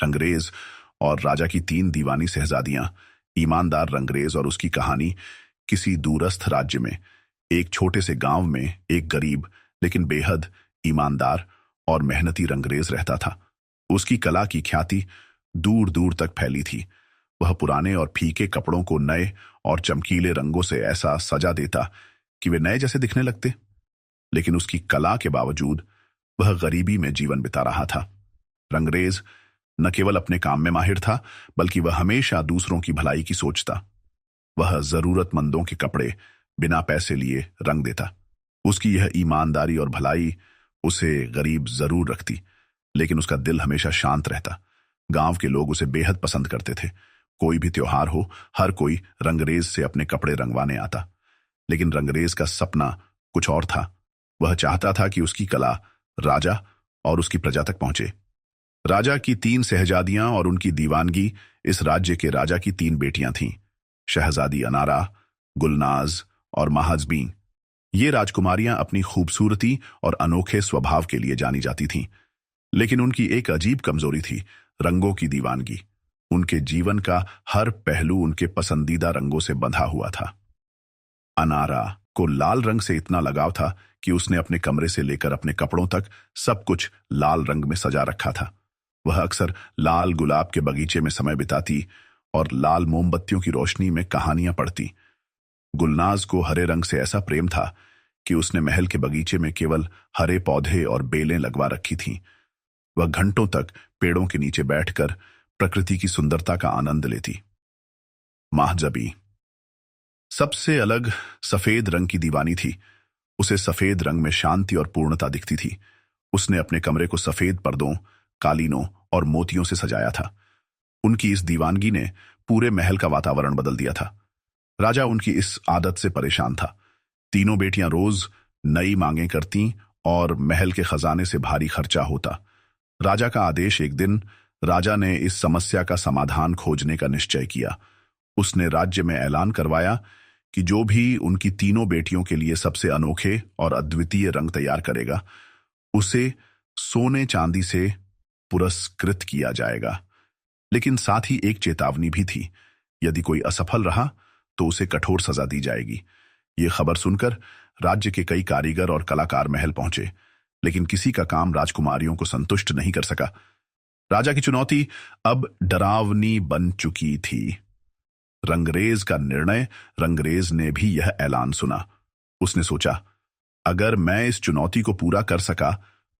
रंगरेज और राजा की 3 दीवानी शहजादियां। ईमानदार रंगरेज और उसकी कहानी। किसी दूरस्थ राज्य में, एक छोटे से गांव में, एक गरीब लेकिन बेहद ईमानदार और मेहनती रंगरेज रहता था। उसकी कला की ख्याति दूर दूर तक फैली थी। वह पुराने और फीके कपड़ों को नए और चमकीले रंगों से ऐसा सजा देता कि वे नए जैसे दिखने लगते। लेकिन उसकी कला के बावजूद वह गरीबी में जीवन बिता रहा था। रंगरेज न केवल अपने काम में माहिर था, बल्कि वह हमेशा दूसरों की भलाई की सोचता। वह जरूरतमंदों के कपड़े बिना पैसे लिए रंग देता। उसकी यह ईमानदारी और भलाई उसे गरीब जरूर रखती, लेकिन उसका दिल हमेशा शांत रहता। गांव के लोग उसे बेहद पसंद करते थे। कोई भी त्योहार हो, हर कोई रंगरेज से अपने कपड़े रंगवाने आता। लेकिन रंगरेज का सपना कुछ और था। वह चाहता था कि उसकी कला राजा और उसकी प्रजा तक पहुंचे। राजा की 3 शहजादियां और उनकी दीवानगी इस राज्य के राजा की 3 बेटियां थीं। शहजादी अनारा, गुलनाज और महाजबीन। ये राजकुमारियां अपनी खूबसूरती और अनोखे स्वभाव के लिए जानी जाती थीं। लेकिन उनकी एक अजीब कमजोरी थी, रंगों की दीवानगी। उनके जीवन का हर पहलू उनके पसंदीदा रंगों से बंधा हुआ था। अनारा को लाल रंग से इतना लगाव था कि उसने अपने कमरे से लेकर अपने कपड़ों तक सब कुछ लाल रंग में सजा रखा था। वह अक्सर लाल गुलाब के बगीचे में समय बिताती और लाल मोमबत्तियों की रोशनी में कहानियां पढ़ती। गुलनाज को हरे रंग से ऐसा प्रेम था कि उसने महल के बगीचे में केवल हरे पौधे और बेलें लगवा रखी थीं। वह घंटों तक पेड़ों के नीचे बैठकर प्रकृति की सुंदरता का आनंद लेती। महजबी सबसे अलग सफेद रंग की दीवानी थी। उसे सफेद रंग में शांति और पूर्णता दिखती थी। उसने अपने कमरे को सफेद पर्दों, कालीनों और मोतियों से सजाया था। उनकी इस दीवानगी ने पूरे महल का वातावरण बदल दिया था। राजा उनकी इस आदत से परेशान था। तीनों बेटियां रोज नई मांगें करती और महल के खजाने से भारी खर्चा होता। राजा का आदेश। एक दिन राजा ने इस समस्या का समाधान खोजने का निश्चय किया। उसने राज्य में ऐलान करवाया कि जो भी उनकी तीनों बेटियों के लिए सबसे अनोखे और अद्वितीय रंग तैयार करेगा, उसे सोने चांदी से पुरस्कृत किया जाएगा। लेकिन साथ ही एक चेतावनी भी थी, यदि कोई असफल रहा तो उसे कठोर सजा दी जाएगी। ये खबर सुनकर राज्य के कई कारीगर और कलाकार महल पहुंचे, लेकिन किसी का काम राजकुमारियों को संतुष्ट नहीं कर सका। राजा की चुनौती अब डरावनी बन चुकी थी। रंगरेज का निर्णय। रंगरेज ने भी यह ऐलान सुना। उसने सोचा, अगर मैं इस चुनौती को पूरा कर सका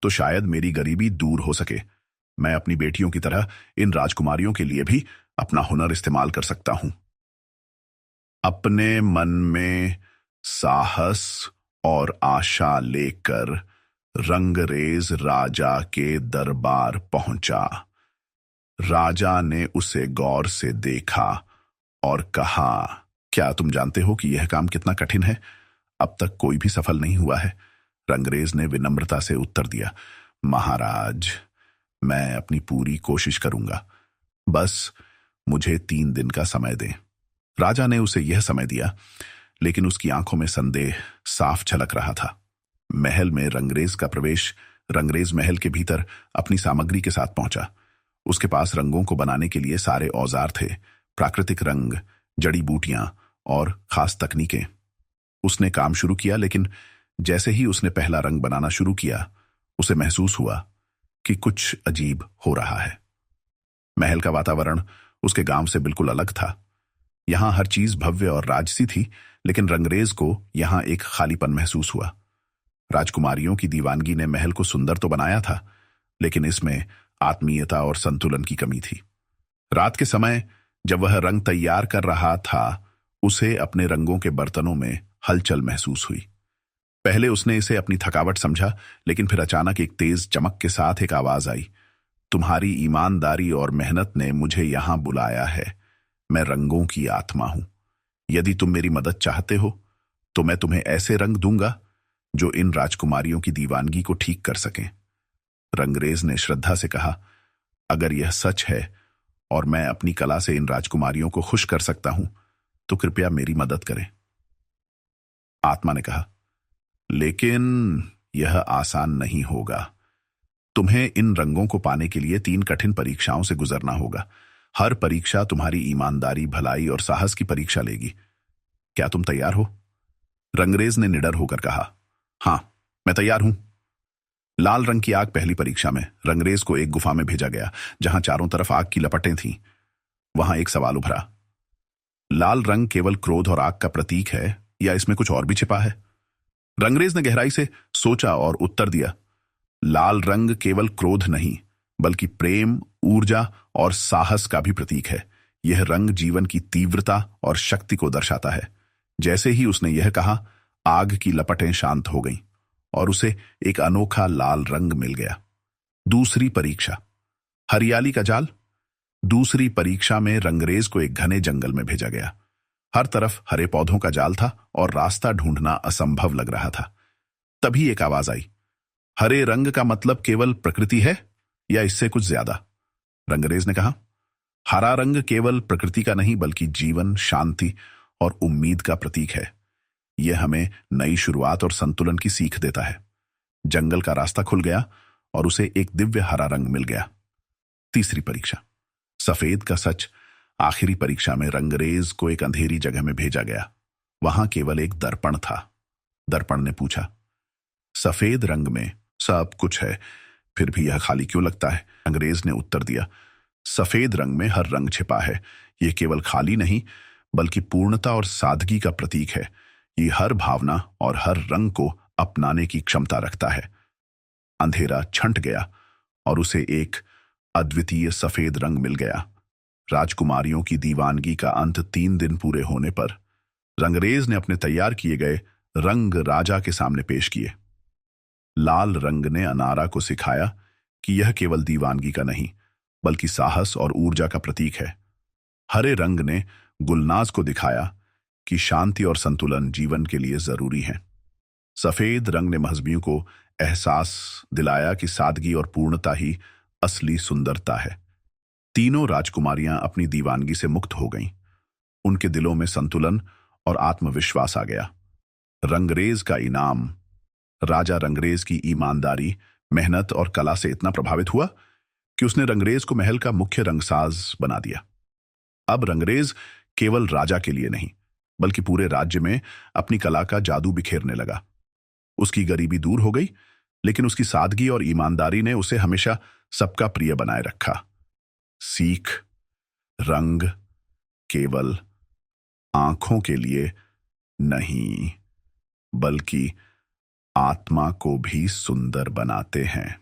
तो शायद मेरी गरीबी दूर हो सके। मैं अपनी बेटियों की तरह इन राजकुमारियों के लिए भी अपना हुनर इस्तेमाल कर सकता हूं। अपने मन में साहस और आशा लेकर रंगरेज राजा के दरबार पहुंचा। राजा ने उसे गौर से देखा और कहा, क्या तुम जानते हो कि यह काम कितना कठिन है? अब तक कोई भी सफल नहीं हुआ है। रंगरेज ने विनम्रता से उत्तर दिया, महाराज, मैं अपनी पूरी कोशिश करूंगा। बस मुझे 3 दिन का समय दें। राजा ने उसे यह समय दिया, लेकिन उसकी आंखों में संदेह साफ झलक रहा था। महल में रंगरेज का प्रवेश। रंगरेज महल के भीतर अपनी सामग्री के साथ पहुंचा। उसके पास रंगों को बनाने के लिए सारे औजार थे, प्राकृतिक रंग, जड़ी बूटियां और खास तकनीकें। उसने काम शुरू किया, लेकिन जैसे ही उसने पहला रंग बनाना शुरू किया, उसे महसूस हुआ कि कुछ अजीब हो रहा है। महल का वातावरण उसके गांव से बिल्कुल अलग था। यहां हर चीज भव्य और राजसी थी, लेकिन रंगरेज को यहां एक खालीपन महसूस हुआ। राजकुमारियों की दीवानगी ने महल को सुंदर तो बनाया था, लेकिन इसमें आत्मीयता और संतुलन की कमी थी। रात के समय जब वह रंग तैयार कर रहा था, उसे अपने रंगों के बर्तनों में हलचल महसूस हुई। पहले उसने इसे अपनी थकावट समझा, लेकिन फिर अचानक एक तेज चमक के साथ एक आवाज आई, तुम्हारी ईमानदारी और मेहनत ने मुझे यहां बुलाया है। मैं रंगों की आत्मा हूं। यदि तुम मेरी मदद चाहते हो तो मैं तुम्हें ऐसे रंग दूंगा जो इन राजकुमारियों की दीवानगी को ठीक कर सकें। रंगरेज ने श्रद्धा से कहा, अगर यह सच है और मैं अपनी कला से इन राजकुमारियों को खुश कर सकता हूं तो कृपया मेरी मदद करें। आत्मा ने कहा, लेकिन यह आसान नहीं होगा। तुम्हें इन रंगों को पाने के लिए 3 कठिन परीक्षाओं से गुजरना होगा। हर परीक्षा तुम्हारी ईमानदारी, भलाई और साहस की परीक्षा लेगी। क्या तुम तैयार हो? रंगरेज ने निडर होकर कहा। हाँ, मैं तैयार हूं। लाल रंग की आग पहली परीक्षा में रंगरेज को एक गुफा में भेजा गया, जहां चारों तरफ आग की लपटें थीं। वहां एक सवाल उभरा। लाल रंग केवल क्रोध और आग का प्रतीक है या इसमें कुछ और भी छिपा है? रंगरेज ने गहराई से सोचा और उत्तर दिया, लाल रंग केवल क्रोध नहीं, बल्कि प्रेम, ऊर्जा और साहस का भी प्रतीक है। यह रंग जीवन की तीव्रता और शक्ति को दर्शाता है। जैसे ही उसने यह कहा, आग की लपटें शांत हो गईं और उसे एक अनोखा लाल रंग मिल गया। दूसरी परीक्षा, हरियाली का जाल। दूसरी परीक्षा में रंगरेज को एक घने जंगल में भेजा गया। हर तरफ हरे पौधों का जाल था और रास्ता ढूंढना असंभव लग रहा था। तभी एक आवाज आई, हरे रंग का मतलब केवल प्रकृति है या इससे कुछ ज्यादा? रंगरेज ने कहा, हरा रंग केवल प्रकृति का नहीं, बल्कि जीवन, शांति और उम्मीद का प्रतीक है। यह हमें नई शुरुआत और संतुलन की सीख देता है। जंगल का रास्ता खुल गया और उसे एक दिव्य हरा रंग मिल गया। तीसरी परीक्षा, सफेद का सच। आखिरी परीक्षा में रंगरेज को एक अंधेरी जगह में भेजा गया। वहां केवल एक दर्पण था। दर्पण ने पूछा, सफेद रंग में सब कुछ है, फिर भी यह खाली क्यों लगता है? अंग्रेज ने उत्तर दिया, सफेद रंग में हर रंग छिपा है। यह केवल खाली नहीं, बल्कि पूर्णता और सादगी का प्रतीक है। ये हर भावना और हर रंग को अपनाने की क्षमता रखता है। अंधेरा छंट गया और उसे एक अद्वितीय सफेद रंग मिल गया। राजकुमारियों की दीवानगी का अंत 3 दिन पूरे होने पर रंगरेज ने अपने तैयार किए गए रंग राजा के सामने पेश किए। लाल रंग ने अनारा को सिखाया कि यह केवल दीवानगी का नहीं, बल्कि साहस और ऊर्जा का प्रतीक है। हरे रंग ने गुलनाज को दिखाया कि शांति और संतुलन जीवन के लिए जरूरी है। सफेद रंग ने मजहबियों को एहसास दिलाया कि सादगी और पूर्णता ही असली सुंदरता है। तीनों राजकुमारियां अपनी दीवानगी से मुक्त हो गईं। उनके दिलों में संतुलन और आत्मविश्वास आ गया। रंगरेज का इनाम। राजा रंगरेज की ईमानदारी, मेहनत और कला से इतना प्रभावित हुआ कि उसने रंगरेज को महल का मुख्य रंगसाज बना दिया। अब रंगरेज केवल राजा के लिए नहीं, बल्कि पूरे राज्य में अपनी कला का जादू बिखेरने लगा। उसकी गरीबी दूर हो गई, लेकिन उसकी सादगी और ईमानदारी ने उसे हमेशा सबका प्रिय बनाए रखा। सीख, रंग केवल आंखों के लिए नहीं, बल्कि आत्मा को भी सुंदर बनाते हैं।